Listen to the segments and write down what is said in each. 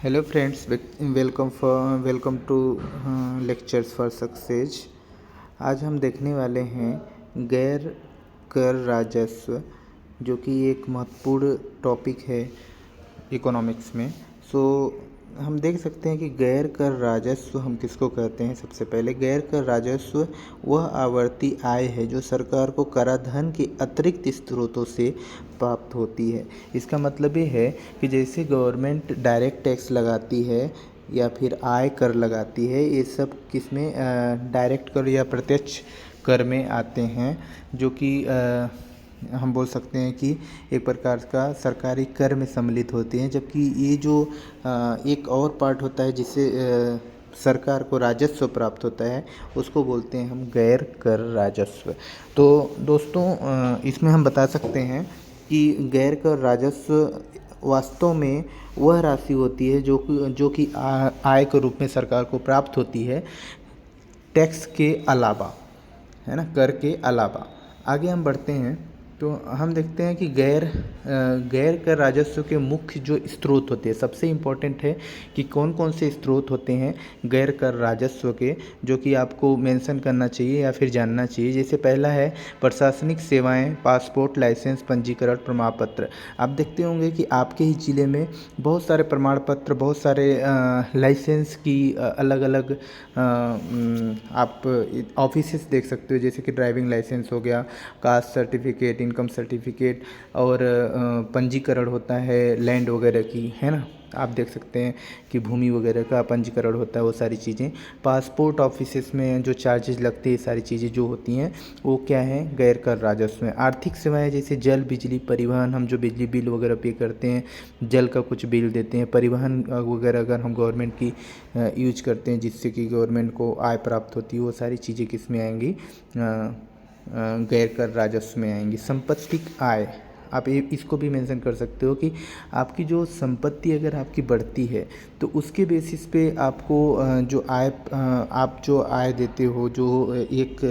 Hello friends, welcome to lectures for success. आज हम देखने वाले हैं गैर कर राजस्व, जो कि एक महत्वपूर्ण टॉपिक है इकोनॉमिक्स में। हम देख सकते हैं कि गैर कर राजस्व हम किसको कहते हैं। सबसे पहले, गैर कर राजस्व वह आवर्ती आय है जो सरकार को कराधान के अतिरिक्त स्रोतों से प्राप्त होती है। इसका मतलब ये है कि जैसे गवर्नमेंट डायरेक्ट टैक्स लगाती है या फिर आय कर लगाती है, ये सब किस में डायरेक्ट कर या प्रत्यक्ष कर में आते हैं, जो कि हम बोल सकते हैं कि एक प्रकार का सरकारी कर में सम्मिलित होते हैं। जबकि ये जो एक और पार्ट होता है जिससे सरकार को राजस्व प्राप्त होता है, उसको बोलते हैं हम गैर कर राजस्व। तो दोस्तों, इसमें हम बता सकते हैं कि गैर कर राजस्व वास्तव में वह राशि होती है जो कि आय के रूप में सरकार को प्राप्त होती है, टैक्स के अलावा, है ना, कर के अलावा। आगे हम बढ़ते हैं तो हम देखते हैं कि गैर कर राजस्व के मुख्य जो स्रोत होते हैं, सबसे इम्पोर्टेंट है कि कौन कौन से स्रोत होते हैं गैर कर राजस्व के, जो कि आपको मेंशन करना चाहिए या फिर जानना चाहिए। जैसे पहला है प्रशासनिक सेवाएं, पासपोर्ट, लाइसेंस, पंजीकरण, प्रमाण पत्र। आप देखते होंगे कि आपके ही ज़िले में बहुत सारे प्रमाण पत्र, बहुत सारे लाइसेंस की अलग अलग आप ऑफिसेस देख सकते हो, जैसे कि ड्राइविंग लाइसेंस हो गया, कास्ट सर्टिफिकेट, इनकम सर्टिफिकेट, और पंजीकरण होता है लैंड वगैरह की, है ना। आप देख सकते हैं कि भूमि वगैरह का पंजीकरण होता है, वो सारी चीज़ें। पासपोर्ट ऑफिसेस में जो चार्जेस लगते हैं, सारी चीज़ें जो होती हैं वो क्या है, गैर कर राजस्व में। आर्थिक सेवाएं जैसे जल, बिजली, परिवहन, हम जो बिजली बिल वगैरह पे करते हैं, जल का कुछ बिल देते हैं, परिवहन वगैरह अगर हम गवर्नमेंट की यूज करते हैं जिससे कि गवर्नमेंट को आय प्राप्त होती है, वो सारी चीज़ें किस में आएंगी, गैर कर राजस्व में आएंगी। संपत्तिक आय, आप इसको भी मेंशन कर सकते हो कि आपकी जो संपत्ति अगर आपकी बढ़ती है तो उसके बेसिस पे आपको आप जो आय देते हो, जो एक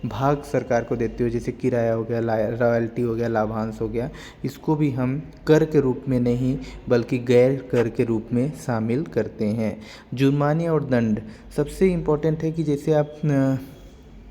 भाग सरकार को देते हो, जैसे किराया हो गया, रॉयल्टी हो गया, लाभांश हो गया, इसको भी हम कर के रूप में नहीं बल्कि गैर कर के रूप में शामिल करते हैं। जुर्माने और दंड सबसे इम्पोर्टेंट है कि जैसे आप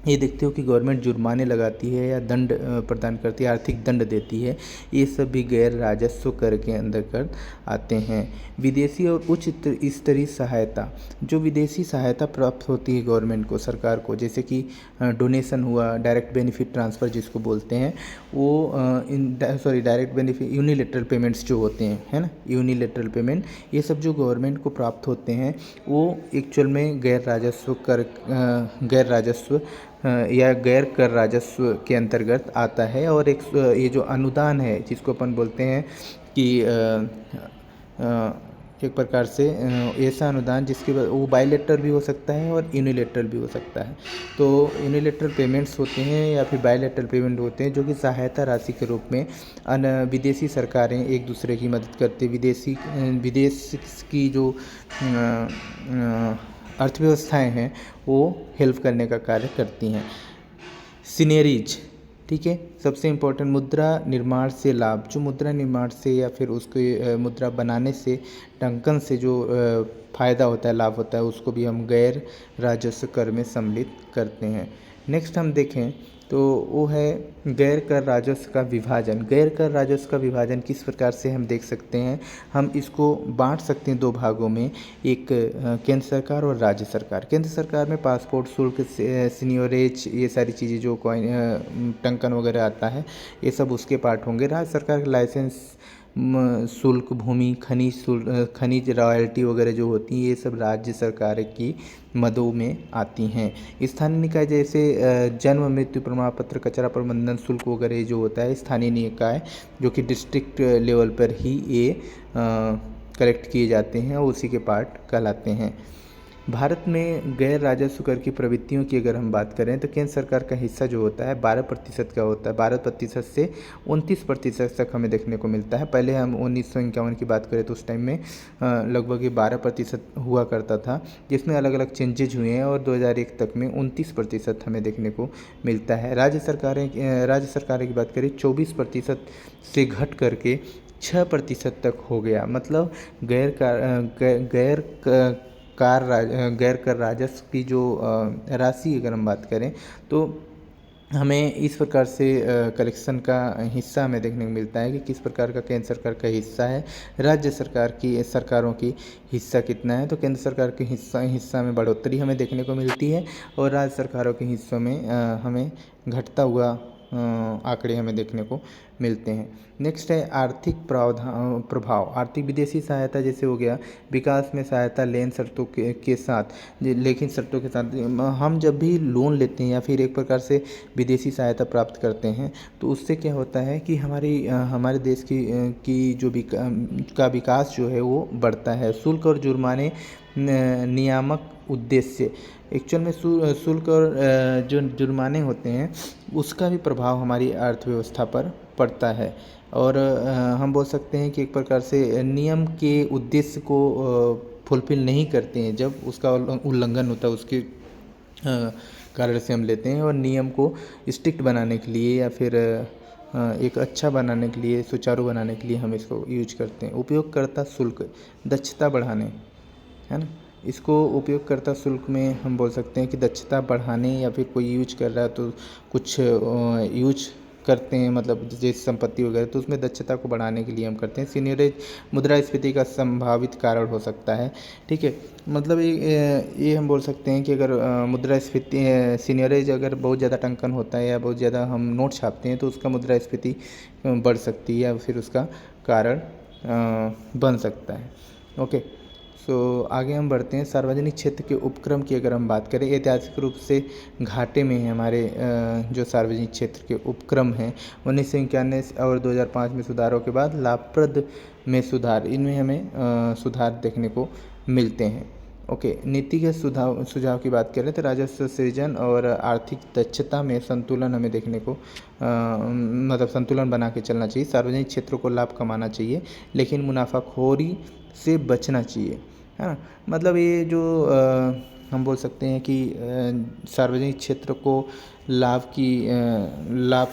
ये देखते हो कि गवर्नमेंट जुर्माने लगाती है या दंड प्रदान करती है, आर्थिक दंड देती है, ये सब भी गैर राजस्व कर के अंदर कर आते हैं। विदेशी और उच्च स्तरीय सहायता, जो विदेशी सहायता प्राप्त होती है गवर्नमेंट को, सरकार को, जैसे कि डोनेशन हुआ, डायरेक्ट बेनिफिट ट्रांसफ़र जिसको बोलते हैं, वो डायरेक्ट बेनिफिट, यूनिलेटरल पेमेंट्स जो होते हैं, है ना, यूनिलेटरल पेमेंट, ये सब जो गवर्नमेंट को प्राप्त होते हैं वो एक्चुअल में गैर राजस्व या गैर कर राजस्व के अंतर्गत आता है। और एक ये जो अनुदान है जिसको अपन बोलते हैं कि एक प्रकार से ऐसा अनुदान जिसके वो बायलेटरल भी हो सकता है और यूनिलेटरल भी हो सकता है। तो यूनिलेटरल पेमेंट्स होते हैं या फिर बायलेटरल पेमेंट होते हैं, जो कि सहायता राशि के रूप में विदेशी सरकारें एक दूसरे की मदद करते, विदेश की जो अर्थव्यवस्थाएं हैं वो हेल्प करने का कार्य करती हैं। सीनरीज, ठीक है, सबसे इम्पोर्टेंट, मुद्रा निर्माण से लाभ, जो मुद्रा निर्माण से या फिर उसके मुद्रा बनाने से, टंकन से जो फ़ायदा होता है, लाभ होता है, उसको भी हम गैर राजस्व कर में सम्मिलित करते हैं। नेक्स्ट हम देखें तो वो है गैर कर राजस्व का विभाजन। गैर कर राजस्व का विभाजन किस प्रकार से हम देख सकते हैं, हम इसको बांट सकते हैं दो भागों में, एक केंद्र सरकार और राज्य सरकार। केंद्र सरकार में पासपोर्ट शुल्क, सीनियरेज, ये सारी चीज़ें जो टंकन वगैरह आता है, ये सब उसके पार्ट होंगे। राज्य सरकार के लाइसेंस शुल्क, भूमि, खनिज रॉयल्टी वगैरह जो होती हैं, ये सब राज्य सरकार की मदों में आती हैं। स्थानीय निकाय जैसे जन्म मृत्यु प्रमाण पत्र, कचरा प्रबंधन शुल्क वगैरह जो होता है, स्थानीय निकाय जो कि डिस्ट्रिक्ट लेवल पर ही ये कलेक्ट किए जाते हैं और उसी के पार्ट कहलाते हैं। भारत में गैर राजस्व कर की प्रवृत्तियों की अगर हम बात करें तो केंद्र सरकार का हिस्सा जो होता है 12% का होता है। 12% से 29% तक हमें देखने को मिलता है। पहले हम 1951 की बात करें तो उस टाइम में लगभग ये 12% हुआ करता था, जिसमें अलग अलग चेंजेज हुए हैं और 2001 तक में 29% हमें देखने को मिलता है। राज्य सरकारें की बात करें 24% से घट करके 6% तक हो गया। मतलब गैर कर राजस्व की जो राशि अगर हम बात करें तो हमें इस प्रकार से कलेक्शन का हिस्सा हमें देखने को मिलता है कि किस प्रकार का केंद्र सरकार का हिस्सा है, राज्य सरकारों की हिस्सा कितना है। तो केंद्र सरकार के हिस्सा में बढ़ोतरी हमें देखने को मिलती है और राज्य सरकारों के हिस्सों में हमें घटता हुआ आंकड़े हमें देखने को मिलते हैं। नेक्स्ट है आर्थिक प्रभाव। आर्थिक विदेशी सहायता जैसे हो गया विकास में सहायता लेन शर्तों के साथ, लेकिन शर्तों के साथ हम जब भी लोन लेते हैं या फिर एक प्रकार से विदेशी सहायता प्राप्त करते हैं तो उससे क्या होता है कि हमारे देश की जो विकास जो है वो बढ़ता है। शुल्क और जुर्माने नियामक उद्देश्य, एक्चुअल में शुल्क और जो जुर्माने होते हैं उसका भी प्रभाव हमारी अर्थव्यवस्था पर पड़ता है। और हम बोल सकते हैं कि एक प्रकार से नियम के उद्देश्य को फुलफिल नहीं करते हैं जब उसका उल्लंघन होता है, उसके कारण से हम लेते हैं। और नियम को स्ट्रिक्ट बनाने के लिए या फिर एक अच्छा बनाने के लिए, सुचारू बनाने के लिए हम इसको यूज करते हैं। उपयोगकर्ता शुल्क, दक्षता बढ़ाने, है ना, इसको उपयोगकर्ता शुल्क में हम बोल सकते हैं कि दक्षता बढ़ाने या फिर कोई यूज कर रहा है तो कुछ यूज करते हैं, मतलब जैसे संपत्ति वगैरह, तो उसमें दक्षता को बढ़ाने के लिए हम करते हैं। सीनियरेज मुद्रास्फीति का संभावित कारण हो सकता है। ठीक है, मतलब ये हम बोल सकते हैं कि अगर मुद्रास्फीति सीनियरेज अगर बहुत ज़्यादा टंकन होता है या बहुत ज़्यादा हम नोट छापते हैं तो उसका मुद्रास्फीति बढ़ सकती है या फिर उसका कारण बन सकता है। ओके, सो आगे हम बढ़ते हैं। सार्वजनिक क्षेत्र के उपक्रम की अगर हम बात करें, ऐतिहासिक रूप से घाटे में है हमारे जो सार्वजनिक क्षेत्र के उपक्रम हैं। 1991 और 2005 में सुधारों के बाद लाभप्रद में सुधार, इनमें हमें सुधार देखने को मिलते हैं। ओके, नीतिगत सुझाव की बात करें तो राजस्व सृजन और आर्थिक दक्षता में संतुलन हमें देखने को मतलब संतुलन बना के चलना चाहिए। सार्वजनिक क्षेत्रों को लाभ कमाना चाहिए लेकिन मुनाफाखोरी से बचना चाहिए, है ना। मतलब ये जो हम बोल सकते हैं कि सार्वजनिक क्षेत्र को लाभ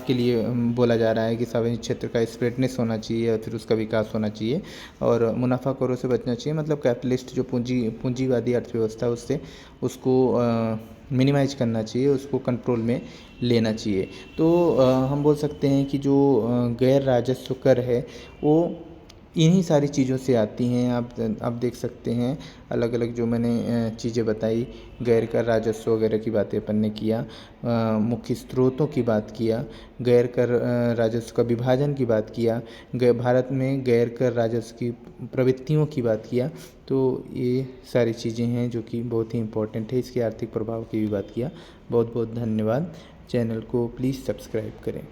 के लिए बोला जा रहा है कि सार्वजनिक क्षेत्र का स्प्रेडनेस होना चाहिए या फिर उसका विकास होना चाहिए और मुनाफाखोरों से बचना चाहिए। मतलब कैपिटलिस्ट जो पूंजीवादी अर्थव्यवस्था उससे उसको मिनिमाइज करना चाहिए, उसको कंट्रोल में लेना चाहिए। तो हम बोल सकते हैं कि जो गैर राजस्व कर है वो इन्हीं सारी चीज़ों से आती हैं। आप देख सकते हैं अलग अलग जो मैंने चीज़ें बताई, गैर कर राजस्व वगैरह की बातें अपन ने किया, मुख्य स्रोतों की बात किया, गैर कर राजस्व का विभाजन की बात किया, भारत में गैर कर राजस्व की प्रवृत्तियों की बात किया। तो ये सारी चीज़ें हैं जो कि बहुत ही इम्पोर्टेंट है। इसके आर्थिक प्रभाव की भी बात किया। बहुत बहुत धन्यवाद। चैनल को प्लीज़ सब्सक्राइब करें।